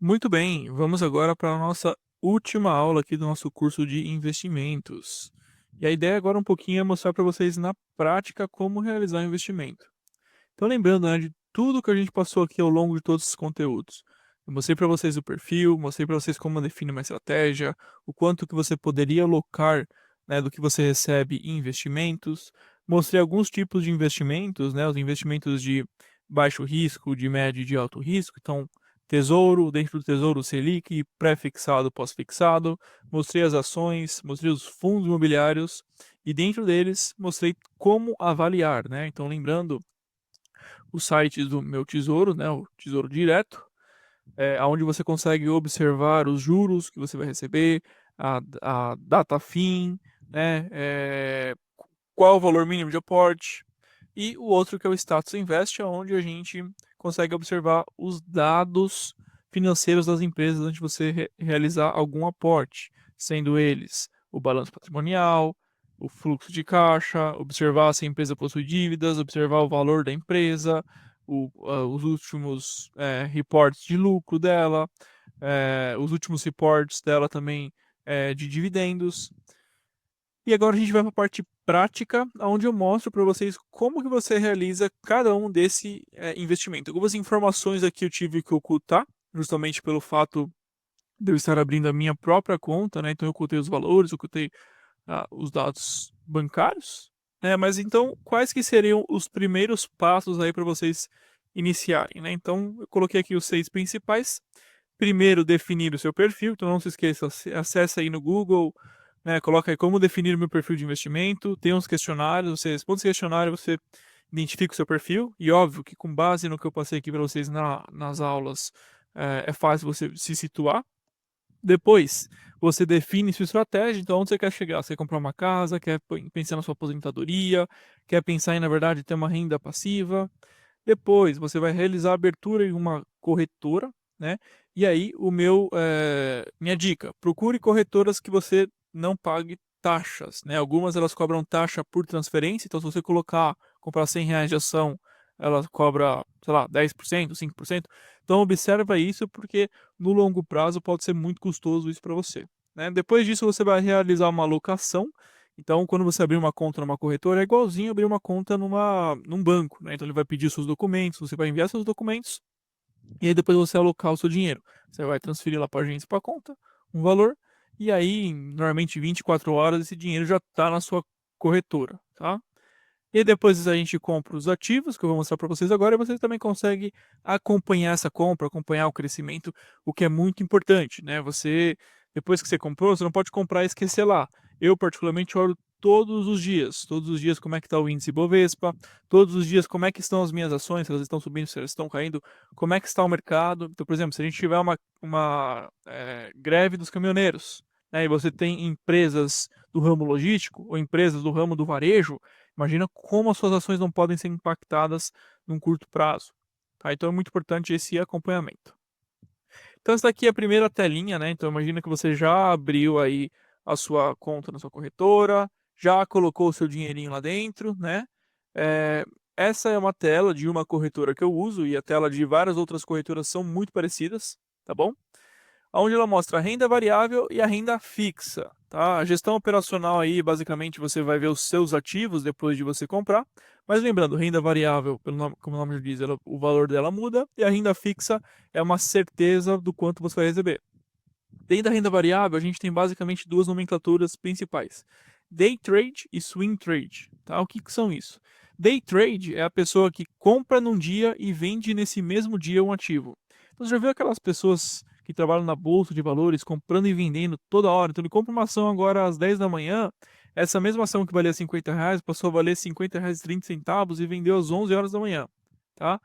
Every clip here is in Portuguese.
Muito bem, vamos agora para a nossa última aula aqui do nosso curso de investimentos. E a ideia agora um pouquinho é mostrar para vocês na prática como realizar um investimento. Então lembrando, né, de tudo que a gente passou aqui ao longo de todos esses conteúdos. Eu mostrei para vocês o perfil, mostrei para vocês como definir uma estratégia, o quanto que você poderia alocar, né, do que você recebe em investimentos. Mostrei alguns tipos de investimentos, né, os investimentos de baixo risco, de médio e de alto risco. Então, tesouro, dentro do tesouro Selic, pré-fixado, pós-fixado. Mostrei as ações, mostrei os fundos imobiliários e dentro deles mostrei como avaliar, né? Então, lembrando os sites do Meu Tesouro, né, o Tesouro Direto, onde você consegue observar os juros que você vai receber, a data fim, né, qual o valor mínimo de aporte, e o outro que é o Status Invest, onde a gente consegue observar os dados financeiros das empresas antes de você realizar algum aporte, sendo eles o balanço patrimonial, o fluxo de caixa, observar se a empresa possui dívidas, observar o valor da empresa, os últimos reportes de lucro dela, os últimos reportes dela também de dividendos. E agora a gente vai para a parte prática, onde eu mostro para vocês como que você realiza cada um desse investimento. Algumas informações aqui eu tive que ocultar, justamente pelo fato de eu estar abrindo a minha própria conta, né? Então eu ocultei os valores, ocultei os dados bancários, né? Mas então, quais que seriam os primeiros passos aí para vocês iniciarem, né? Então, eu coloquei aqui os 6 principais. Primeiro, definir o seu perfil, então não se esqueça, acessa aí no Google, né, coloca aí como definir o meu perfil de investimento, tem uns questionários, você responde esse questionário, você identifica o seu perfil, e óbvio que com base no que eu passei aqui para vocês nas aulas, é fácil você se situar. Depois, você define sua estratégia, então onde você quer chegar? Você quer comprar uma casa, quer pensar na sua aposentadoria, quer pensar em, na verdade, ter uma renda passiva. Depois, você vai realizar a abertura em uma corretora, né? E aí, minha dica, procure corretoras que você não pague taxas, né? Algumas elas cobram taxa por transferência, então se você comprar R$ 100 de ação, ela cobra, sei lá, 10%, 5%. Então observa isso porque no longo prazo pode ser muito custoso isso para você, né? Depois disso você vai realizar uma alocação. Então, quando você abrir uma conta numa corretora, é igualzinho abrir uma conta num banco, né? Então ele vai pedir seus documentos, você vai enviar seus documentos e aí depois você alocar o seu dinheiro. Você vai transferir lá para a agência, para a conta, um valor, e aí, normalmente 24 horas, esse dinheiro já está na sua corretora, tá? E aí depois a gente compra os ativos, que eu vou mostrar para vocês agora, e vocês também conseguem acompanhar essa compra, acompanhar o crescimento, o que é muito importante, né? Depois que você comprou, você não pode comprar e esquecer lá. Eu, particularmente, olho todos os dias como é que está o índice Bovespa, todos os dias como é que estão as minhas ações, se elas estão subindo, se elas estão caindo, como é que está o mercado. Então, por exemplo, se a gente tiver uma greve dos caminhoneiros, né, e você tem empresas do ramo logístico ou empresas do ramo do varejo, imagina como as suas ações não podem ser impactadas num curto prazo. Tá? Então é muito importante esse acompanhamento. Então essa daqui é a primeira telinha, né? Então imagina que você já abriu aí a sua conta na sua corretora, já colocou o seu dinheirinho lá dentro, né? É, essa é uma tela de uma corretora que eu uso e a tela de várias outras corretoras são muito parecidas, tá bom? Onde ela mostra a renda variável e a renda fixa. Tá? A gestão operacional aí, basicamente, você vai ver os seus ativos depois de você comprar. Mas lembrando, renda variável, como o nome já diz, o valor dela muda, e a renda fixa é uma certeza do quanto você vai receber. Dentro da renda variável, a gente tem basicamente duas nomenclaturas principais: day trade e swing trade. Tá? O que são isso? Day trade é a pessoa que compra num dia e vende nesse mesmo dia um ativo. Então, você já viu aquelas pessoas que trabalham na bolsa de valores, comprando e vendendo toda hora? Então, ele compra uma ação agora às 10 da manhã, essa mesma ação que valia R$ 50 passou a valer R$ 50,30 e vendeu às 11 horas da manhã. Tá?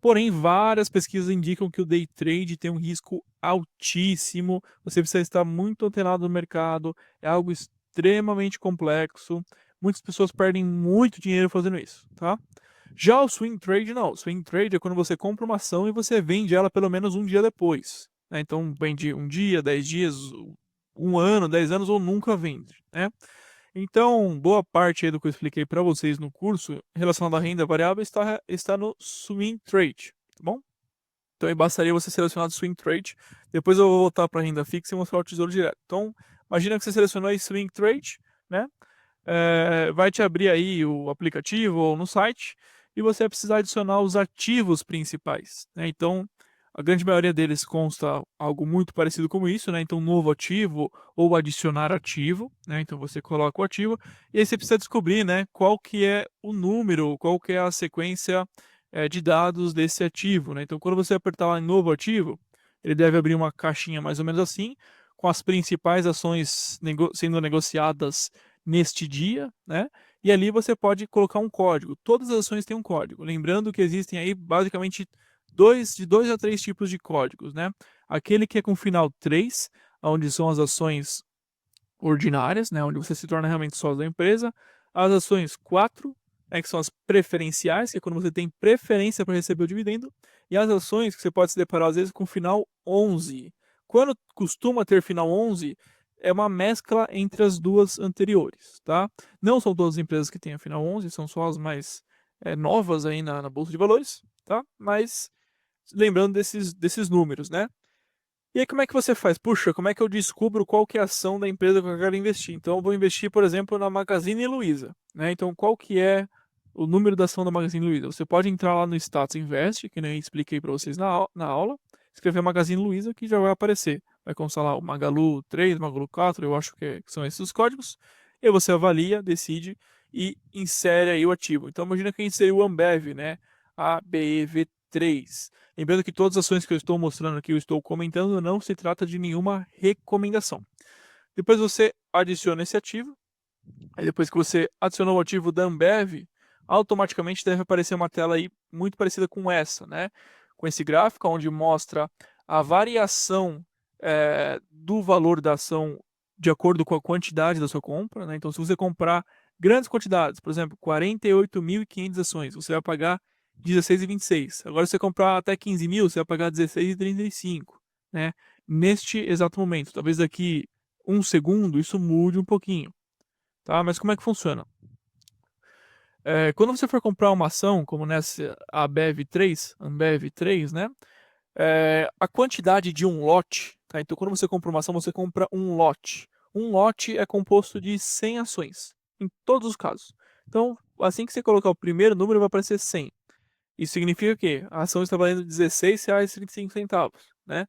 Porém, várias pesquisas indicam que o day trade tem um risco altíssimo. Você precisa estar muito antenado no mercado, é algo extremamente complexo. Muitas pessoas perdem muito dinheiro fazendo isso, tá? Já o swing trade não. O swing trade é quando você compra uma ação e você vende ela pelo menos um dia depois, né? Então vende um dia, 10 dias, um ano, 10 anos ou nunca vende, né? Então, boa parte aí do que eu expliquei para vocês no curso relacionado à renda variável está no swing trade, tá bom? Então aí bastaria você selecionar o Swing Trade. Depois eu vou voltar para renda fixa e mostrar o Tesouro Direto. Então, imagina que você selecionou aí Swing Trade, né? Vai te abrir aí o aplicativo ou no site e você vai precisar adicionar os ativos principais, né? Então, a grande maioria deles consta algo muito parecido com isso, né? Então, novo ativo ou adicionar ativo, né? Então, você coloca o ativo e aí você precisa descobrir, né, qual que é o número, qual que é a sequência de dados desse ativo, né? Então, quando você apertar lá em novo ativo, ele deve abrir uma caixinha mais ou menos assim, com as principais ações sendo negociadas neste dia, né? E ali você pode colocar um código. Todas as ações têm um código. Lembrando que existem aí basicamente de dois a três tipos de códigos, né? Aquele que é com final 3, onde são as ações ordinárias, né? Onde você se torna realmente sócio da empresa. As ações 4, né, que são as preferenciais, que é quando você tem preferência para receber o dividendo. E as ações que você pode se deparar às vezes com final 11. Quando costuma ter final 11, é uma mescla entre as duas anteriores, tá? Não são todas as empresas que têm a final 11, são só as mais novas aí na Bolsa de Valores, tá? Mas lembrando desses números, né? E aí como é que você faz? Puxa, como é que eu descubro qual que é a ação da empresa que eu quero investir? Então eu vou investir, por exemplo, na Magazine Luiza, né? Então qual que é o número da ação da Magazine Luiza? Você pode entrar lá no Status Invest, que nem expliquei para vocês na aula, escrever Magazine Luiza que já vai aparecer. Vai constar lá o Magalu 3, Magalu 4, eu acho que são esses os códigos. E aí você avalia, decide e insere aí o ativo. Então imagina que a gente inseriu o Ambev, né? ABEV3. Lembrando que todas as ações que eu estou mostrando aqui, eu estou comentando, não se trata de nenhuma recomendação. Depois você adiciona esse ativo. Aí depois que você adicionou o ativo da Ambev, automaticamente deve aparecer uma tela aí muito parecida com essa, né? Com esse gráfico onde mostra a variação do valor da ação de acordo com a quantidade da sua compra, né? Então, se você comprar grandes quantidades, por exemplo, 48.500 ações, você vai pagar 16,26. Agora, se você comprar até 15 mil, você vai pagar 16,35, né? Neste exato momento. Talvez daqui um segundo isso mude um pouquinho, tá? Mas como é que funciona? Quando você for comprar uma ação, como nessa Ambev3, né? A quantidade de um lote, tá? Então, quando você compra uma ação, você compra um lote. Um lote é composto de 100 ações, em todos os casos. Então, assim que você colocar o primeiro número, vai aparecer 100. Isso significa que a ação está valendo R$16,35, né?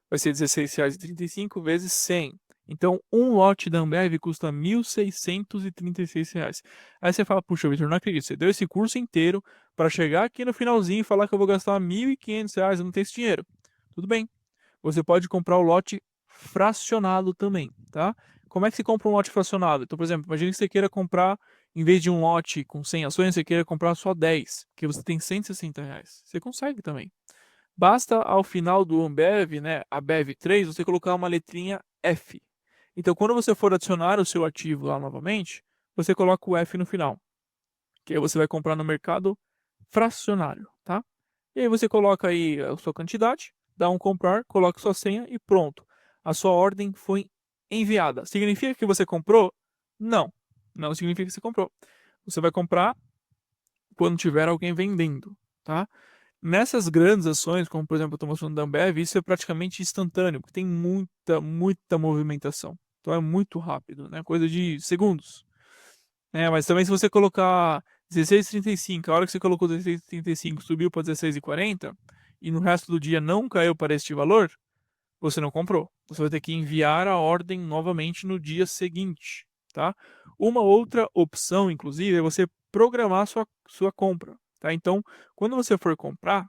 Vai ser R$16,35 vezes 100. Então, um lote da Ambev custa R$1.636. Aí você fala, puxa, Vitor, não acredito. Você deu esse curso inteiro para chegar aqui no finalzinho e falar que eu vou gastar R$1.500, eu não tenho esse dinheiro. Tudo bem. Você pode comprar o lote fracionado também, tá? Como é que se compra um lote fracionado? Então, por exemplo, imagine que você queira comprar, em vez de um lote com 100 ações, você queira comprar só 10, que você tem R$160. Você consegue também. Basta ao final do Ambev, né, a BEV3, você colocar uma letrinha F. Então, quando você for adicionar o seu ativo lá novamente, você coloca o F no final, que aí você vai comprar no mercado fracionário, tá? E aí você coloca aí a sua quantidade, dá um comprar, coloca sua senha e pronto. A sua ordem foi enviada. Significa que você comprou? Não, não significa que você comprou. Você vai comprar quando tiver alguém vendendo, tá? Nessas grandes ações, como por exemplo eu estou mostrando da Ambev, isso é praticamente instantâneo, porque tem muita movimentação. Então é muito rápido, né? Coisa de segundos. Mas também se você colocar 16,35, a hora que você colocou 16,35 subiu para 16,40 e no resto do dia não caiu para este valor, você não comprou. Você vai ter que enviar a ordem novamente no dia seguinte, tá? Uma outra opção, inclusive, é você programar sua compra, tá? Então, quando você for comprar,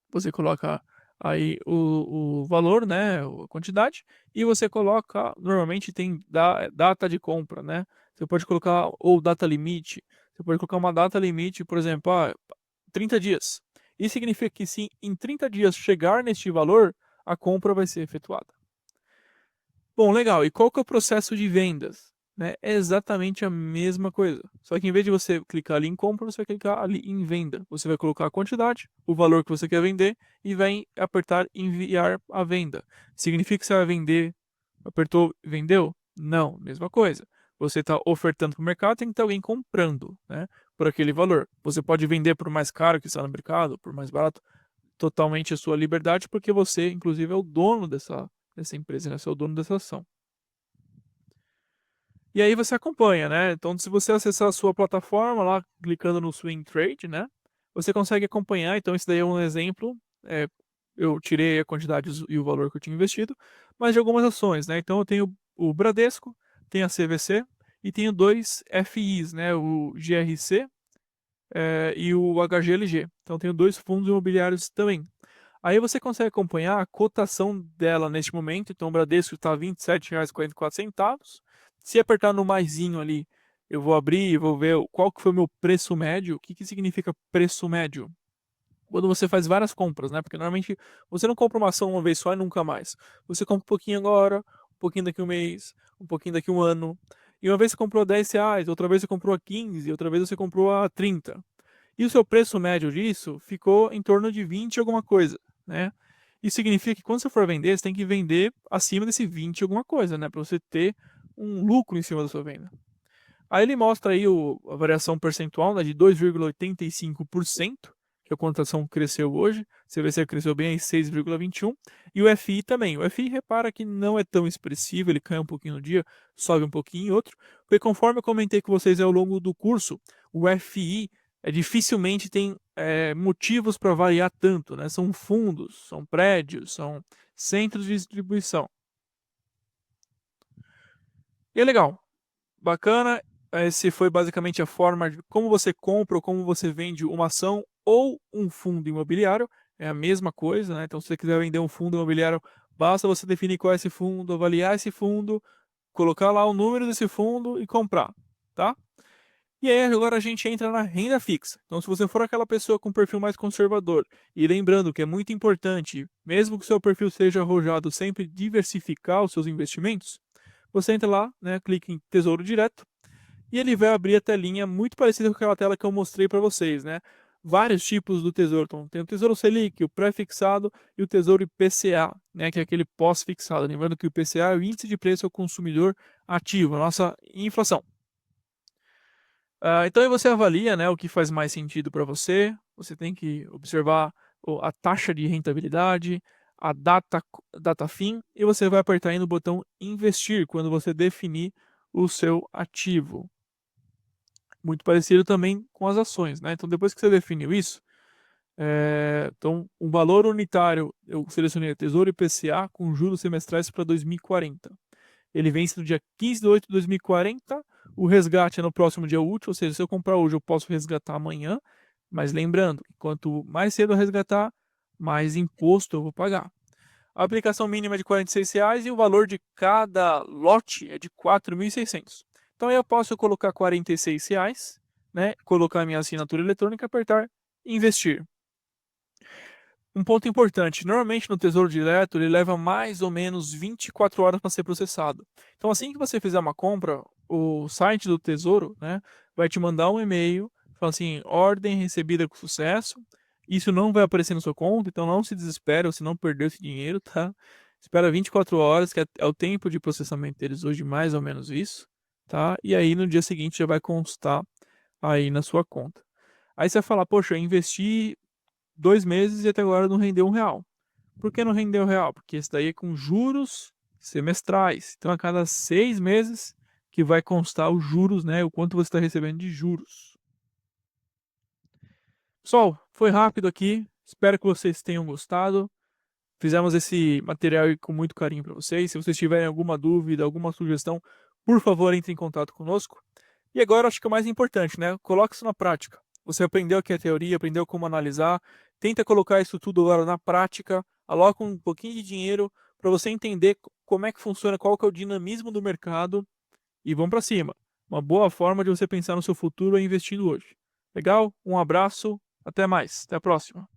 você coloca aí o valor, né, a quantidade, e você coloca, normalmente tem data de compra, né? Você pode colocar, ou data limite, você pode colocar uma data limite, por exemplo, 30 dias. Isso significa que se em 30 dias chegar neste valor, a compra vai ser efetuada. Bom, legal. E qual que é o processo de vendas? Né? É exatamente a mesma coisa. Só que em vez de você clicar ali em compra, você vai clicar ali em venda. Você vai colocar a quantidade, o valor que você quer vender e vai apertar enviar a venda. Significa que você vai vender, apertou, vendeu? Não, mesma coisa. Você está ofertando para o mercado, tem que ter alguém comprando, né, por aquele valor. Você pode vender por mais caro que está no mercado, por mais barato, totalmente a sua liberdade, porque você, inclusive, é o dono dessa empresa, né? Você é o dono dessa ação. E aí você acompanha, né? Então, se você acessar a sua plataforma lá, clicando no Swing Trade, né? Você consegue acompanhar. Então, esse daí é um exemplo. É, eu tirei a quantidade e o valor que eu tinha investido, mas de algumas ações, né? Então, eu tenho o Bradesco, tenho a CVC e tenho dois FIs, né? O GRC e o HGLG. Então, tenho dois fundos imobiliários também. Aí você consegue acompanhar a cotação dela neste momento. Então o Bradesco está R$ 27,44. Se apertar no maisinho ali, eu vou abrir e vou ver qual que foi o meu preço médio. O que, que significa preço médio? Quando você faz várias compras, né? Porque normalmente você não compra uma ação uma vez só e nunca mais. Você compra um pouquinho agora, um pouquinho daqui a um mês, um pouquinho daqui a um ano. E uma vez você comprou R$ 10, outra vez você comprou a 15, outra vez você comprou a 30. E o seu preço médio disso ficou em torno de 20 alguma coisa, né? Isso significa que quando você for vender, você tem que vender acima desse 20 alguma coisa, né? Para você ter um lucro em cima da sua venda. Aí ele mostra aí a variação percentual, né, de 2,85%, que a cotação cresceu hoje. CVC cresceu bem aí 6,21%. E o FI também. O FI repara que não é tão expressivo, ele cai um pouquinho no dia, sobe um pouquinho em outro. Porque conforme eu comentei com vocês ao longo do curso, o FI dificilmente tem motivos para variar tanto, né? São fundos, são prédios, são centros de distribuição. E é legal, bacana. Esse foi basicamente a forma de como você compra ou como você vende uma ação ou um fundo imobiliário. É a mesma coisa, né? Então, se você quiser vender um fundo imobiliário, basta você definir qual é esse fundo, avaliar esse fundo, colocar lá o número desse fundo e comprar, tá? E aí agora a gente entra na renda fixa. Então, se você for aquela pessoa com perfil mais conservador, e lembrando que é muito importante, mesmo que o seu perfil seja arrojado, sempre diversificar os seus investimentos, você entra lá, né, clica em Tesouro Direto, e ele vai abrir a telinha muito parecida com aquela tela que eu mostrei para vocês, né? Vários tipos do tesouro. Então, tem o Tesouro Selic, o pré-fixado e o Tesouro IPCA, né, que é aquele pós-fixado. Lembrando que o IPCA é o índice de preço ao consumidor ativo, a nossa inflação. Então aí você avalia, né, o que faz mais sentido para você. Você tem que observar a taxa de rentabilidade, a data fim, e você vai apertar aí no botão investir quando você definir o seu ativo. Muito parecido também com as ações, né? Então depois que você definiu isso, então um valor unitário eu selecionei Tesouro IPCA com juros semestrais para 2040. Ele vence no dia 15 de 8 de 2040. O resgate é no próximo dia útil, ou seja, se eu comprar hoje, eu posso resgatar amanhã. Mas lembrando, quanto mais cedo eu resgatar, mais imposto eu vou pagar. A aplicação mínima é de R$ 46 e o valor de cada lote é de 4.600. Então eu posso colocar R$ 46, né, colocar minha assinatura eletrônica, apertar investir. Um ponto importante, normalmente no Tesouro Direto ele leva mais ou menos 24 horas para ser processado. Então assim que você fizer uma compra, o site do Tesouro, né, vai te mandar um e-mail, falando assim, ordem recebida com sucesso. Isso não vai aparecer na sua conta, então não se desespere, você não perdeu esse dinheiro, tá? Espera 24 horas, que é o tempo de processamento deles hoje, mais ou menos isso, tá? E aí no dia seguinte já vai constar aí na sua conta. Aí você vai falar, poxa, eu investi 2 meses e até agora não rendeu R$ 1. Por que não rendeu R$ 1? Porque isso daí é com juros semestrais. Então, a cada 6 meses que vai constar os juros, né? O quanto você está recebendo de juros. Pessoal, foi rápido aqui. Espero que vocês tenham gostado. Fizemos esse material aí com muito carinho para vocês. Se vocês tiverem alguma dúvida, alguma sugestão, por favor, entre em contato conosco. E agora acho que é o mais importante, né? Coloque isso na prática. Você aprendeu aqui a teoria, aprendeu como analisar, tenta colocar isso tudo agora na prática, aloca um pouquinho de dinheiro para você entender como é que funciona, qual que é o dinamismo do mercado e vamos para cima. Uma boa forma de você pensar no seu futuro é investindo hoje. Legal? Um abraço, até mais, até a próxima.